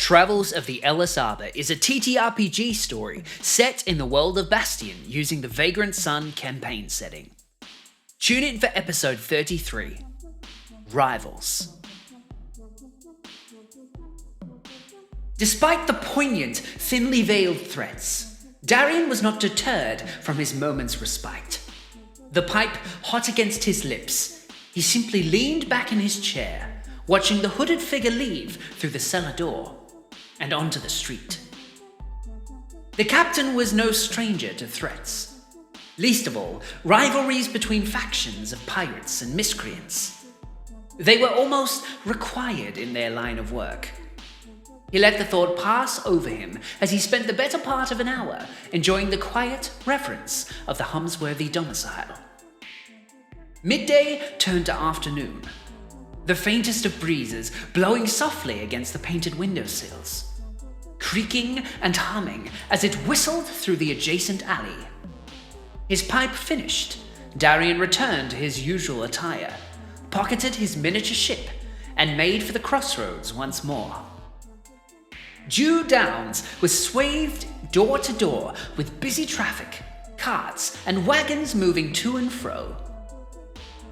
Travels of the Ellis Arbor is a TTRPG story set in the world of Bastion using the Vagrant Sun campaign setting. Tune in for episode 33, Rivals. Despite the poignant, thinly veiled threats, Darian was not deterred from his moment's respite. The pipe hot against his lips, he simply leaned back in his chair, watching the hooded figure leave through the cellar door and onto the street. The captain was no stranger to threats, least of all rivalries between factions of pirates and miscreants. They were almost required in their line of work. He let the thought pass over him as he spent the better part of an hour enjoying the quiet reverence of the Humsworthy domicile. Midday turned to afternoon, the faintest of breezes blowing softly against the painted windowsills, creaking and humming as it whistled through the adjacent alley. His pipe finished, Darian returned to his usual attire, pocketed his miniature ship, and made for the crossroads once more. Dew Downs was swathed door to door with busy traffic, carts, and wagons moving to and fro.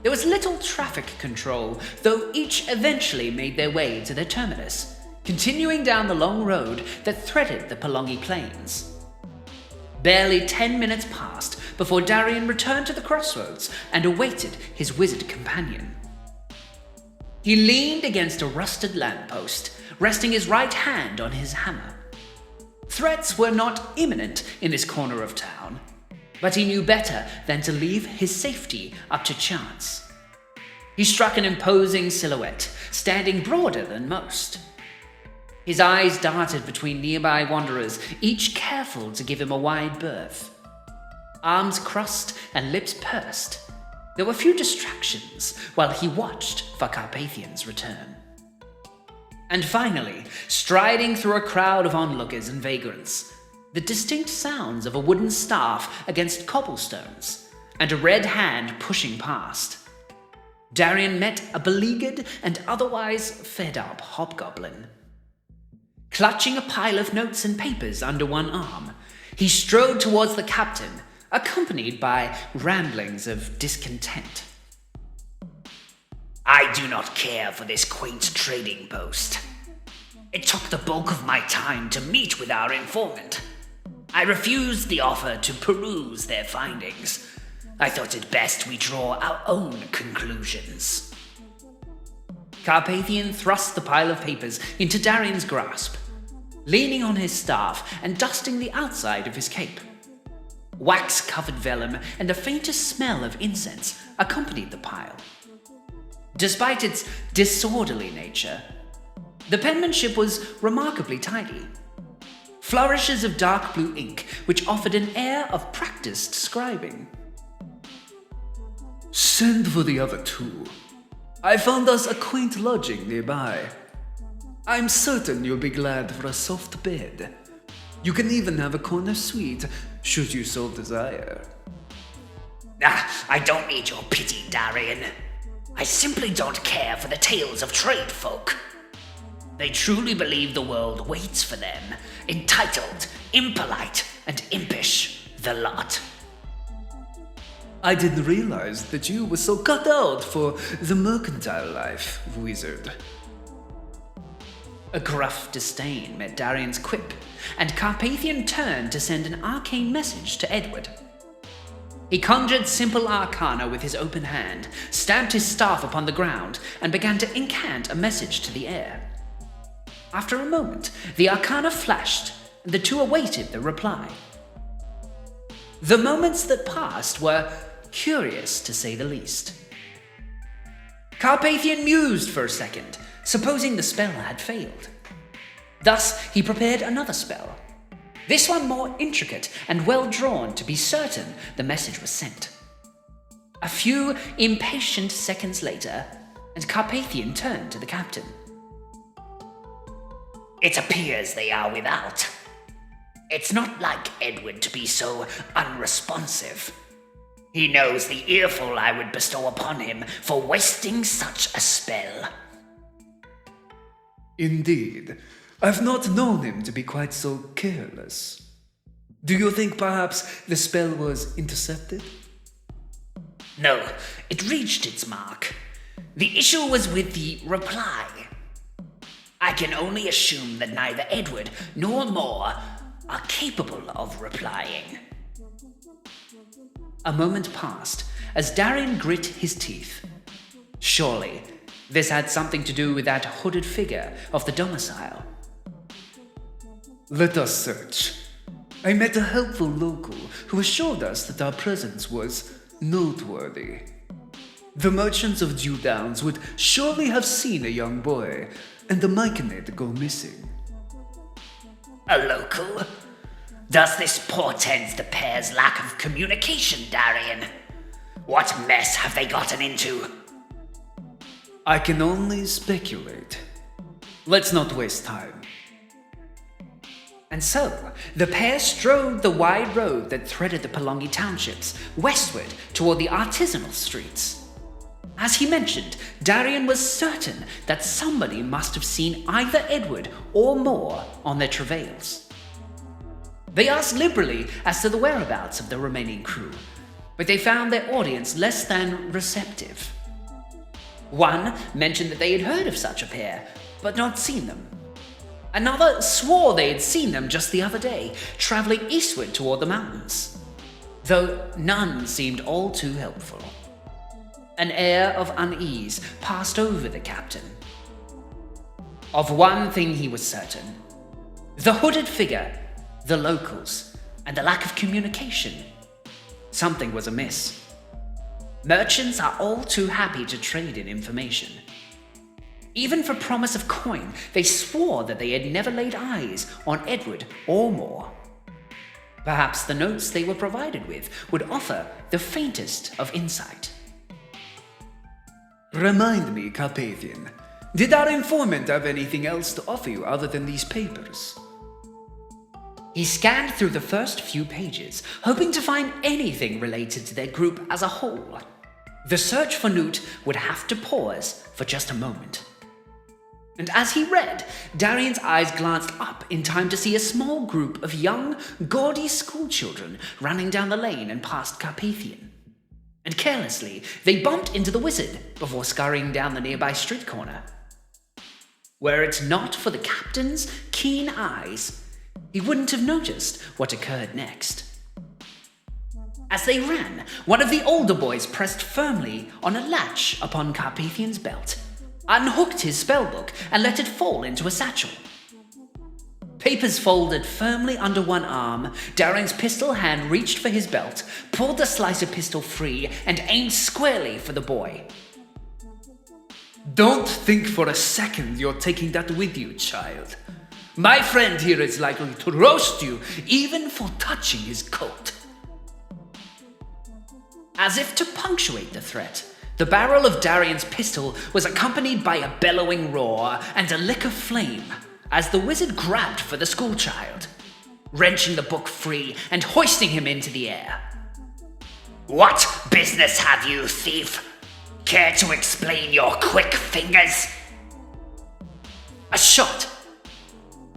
There was little traffic control, though each eventually made their way to their terminus, continuing down the long road that threaded the Pelongi Plains. Barely 10 minutes passed before Darian returned to the crossroads and awaited his wizard companion. He leaned against a rusted lamppost, resting his right hand on his hammer. Threats were not imminent in this corner of town, but he knew better than to leave his safety up to chance. He struck an imposing silhouette, standing broader than most. His eyes darted between nearby wanderers, each careful to give him a wide berth. Arms crossed and lips pursed, there were few distractions while he watched for Carpathian's return. And finally, striding through a crowd of onlookers and vagrants, the distinct sounds of a wooden staff against cobblestones, and a red hand pushing past. Darian met a beleaguered and otherwise fed-up hobgoblin. Clutching a pile of notes and papers under one arm, he strode towards the captain, accompanied by ramblings of discontent. I do not care for this quaint trading post. It took the bulk of my time to meet with our informant. I refused the offer to peruse their findings. I thought it best we draw our own conclusions. Carpathian thrust the pile of papers into Darian's grasp, leaning on his staff and dusting the outside of his cape. Wax-covered vellum and the faintest smell of incense accompanied the pile. Despite its disorderly nature, the penmanship was remarkably tidy. Flourishes of dark blue ink which offered an air of practiced scribing. Send for the other two. I found us a quaint lodging nearby. I'm certain you'll be glad for a soft bed. You can even have a corner suite, should you so desire. I don't need your pity, Darian. I simply don't care for the tales of trade folk. They truly believe the world waits for them, entitled, impolite, and impish, the lot. I didn't realize that you were so cut out for the mercantile life, wizard. A gruff disdain met Darian's quip, and Carpathian turned to send an arcane message to Edward. He conjured simple arcana with his open hand, stamped his staff upon the ground, and began to incant a message to the air. After a moment, the arcana flashed, and the two awaited the reply. The moments that passed were curious, to say the least. Carpathian mused for a second, supposing the spell had failed. Thus, he prepared another spell, this one more intricate and well-drawn to be certain the message was sent. A few impatient seconds later, and Carpathian turned to the captain. It appears they are without. It's not like Edward to be so unresponsive. He knows the earful I would bestow upon him for wasting such a spell. Indeed. I've not known him to be quite so careless. Do you think perhaps the spell was intercepted? No, it reached its mark. The issue was with the reply. I can only assume that neither Edward nor Moore are capable of replying. A moment passed as Darian grit his teeth. Surely, this had something to do with that hooded figure of the domicile. Let us search. I met a helpful local who assured us that our presence was noteworthy. The merchants of Dew Downs would surely have seen a young boy and the Myconid go missing. A local? Does this portend the pair's lack of communication, Darian? What mess have they gotten into? I can only speculate. Let's not waste time. And so, the pair strode the wide road that threaded the Pelongi townships westward toward the artisanal streets. As he mentioned, Darian was certain that somebody must have seen either Edward or Moore on their travails. They asked liberally as to the whereabouts of the remaining crew, but they found their audience less than receptive. One mentioned that they had heard of such a pair, but not seen them. Another swore they had seen them just the other day, traveling eastward toward the mountains, though none seemed all too helpful. An air of unease passed over the captain. Of one thing he was certain: the hooded figure, the locals, and the lack of communication. Something was amiss. Merchants are all too happy to trade in information. Even for promise of coin, they swore that they had never laid eyes on Edward or Moore. Perhaps the notes they were provided with would offer the faintest of insight. Remind me, Carpathian, did our informant have anything else to offer you other than these papers? He scanned through the first few pages, hoping to find anything related to their group as a whole. The search for Nout would have to pause for just a moment. And as he read, Darian's eyes glanced up in time to see a small group of young, gaudy schoolchildren running down the lane and past Carpathian. And carelessly, they bumped into the wizard before scurrying down the nearby street corner. Were it not for the captain's keen eyes, he wouldn't have noticed what occurred next. As they ran, one of the older boys pressed firmly on a latch upon Carpathian's belt, unhooked his spellbook, and let it fall into a satchel. Papers folded firmly under one arm, Darian's pistol hand reached for his belt, pulled the slicer pistol free, and aimed squarely for the boy. Don't think for a second you're taking that with you, child. My friend here is likely to roast you, even for touching his coat. As if to punctuate the threat, the barrel of Darian's pistol was accompanied by a bellowing roar and a lick of flame as the wizard grabbed for the schoolchild, wrenching the book free and hoisting him into the air. What business have you, thief? Care to explain your quick fingers? A shot,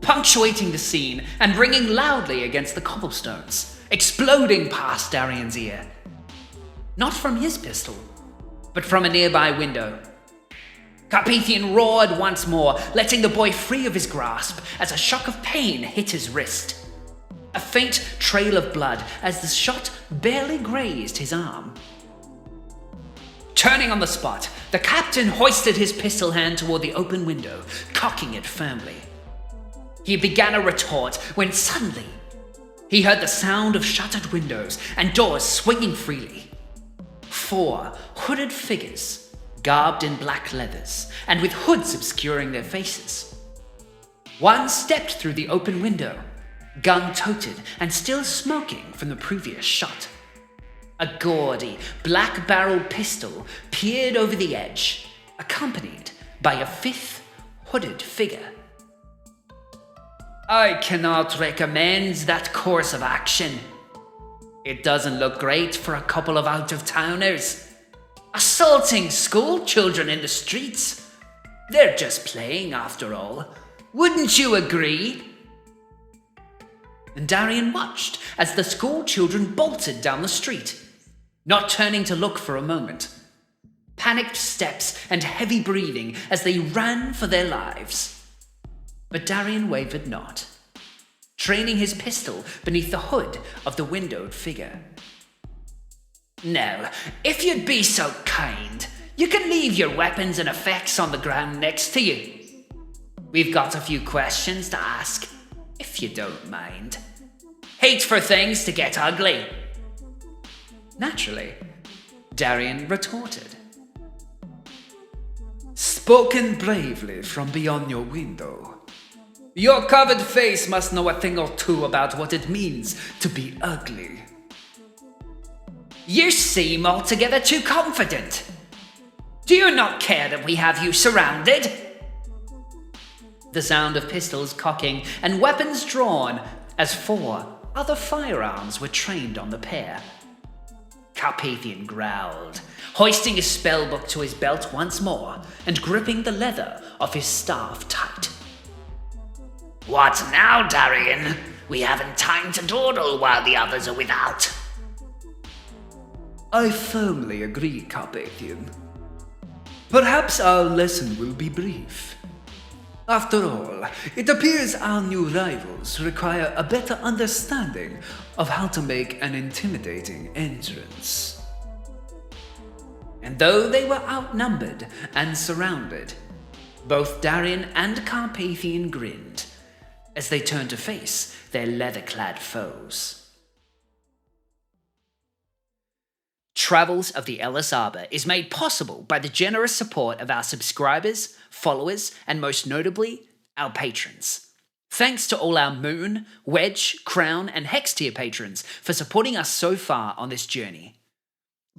punctuating the scene and ringing loudly against the cobblestones, exploding past Darian's ear. Not from his pistol, but from a nearby window. Carpathian roared once more, letting the boy free of his grasp as a shock of pain hit his wrist. A faint trail of blood as the shot barely grazed his arm. Turning on the spot, the captain hoisted his pistol hand toward the open window, cocking it firmly. He began a retort when suddenly he heard the sound of shuttered windows and doors swinging freely. 4 hooded figures, garbed in black leathers and with hoods obscuring their faces. One stepped through the open window, gun toted and still smoking from the previous shot. A gaudy, black-barreled pistol peered over the edge, accompanied by a 5th hooded figure. I cannot recommend that course of action. It doesn't look great for a couple of out-of-towners. Assaulting school children in the streets. They're just playing after all. Wouldn't you agree? And Darian watched as the school children bolted down the street, not turning to look for a moment. Panicked steps and heavy breathing as they ran for their lives. But Darian wavered not, training his pistol beneath the hood of the windowed figure. "No, if you'd be so kind, you can leave your weapons and effects on the ground next to you. We've got a few questions to ask, if you don't mind. Hate for things to get ugly." Naturally, Darian retorted. Spoken bravely from beyond your window. Your covered face must know a thing or two about what it means to be ugly. You seem altogether too confident. Do you not care that we have you surrounded? The sound of pistols cocking and weapons drawn as 4 other firearms were trained on the pair. Carpathian growled, hoisting his spellbook to his belt once more and gripping the leather of his staff tight. "What now, Darian? We haven't time to dawdle while the others are without." I firmly agree, Carpathian. Perhaps our lesson will be brief. After all, it appears our new rivals require a better understanding of how to make an intimidating entrance. And though they were outnumbered and surrounded, both Darian and Carpathian grinned as they turned to face their leather-clad foes. Travels of the Ellis Arbor is made possible by the generous support of our subscribers, followers, and most notably, our patrons. Thanks to all our Moon, Wedge, Crown, and Hex tier patrons for supporting us so far on this journey.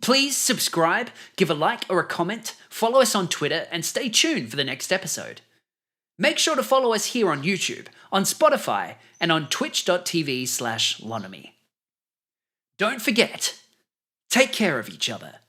Please subscribe, give a like or a comment, follow us on Twitter, and stay tuned for the next episode. Make sure to follow us here on YouTube, on Spotify, and on twitch.tv/lonomy. Don't forget, take care of each other.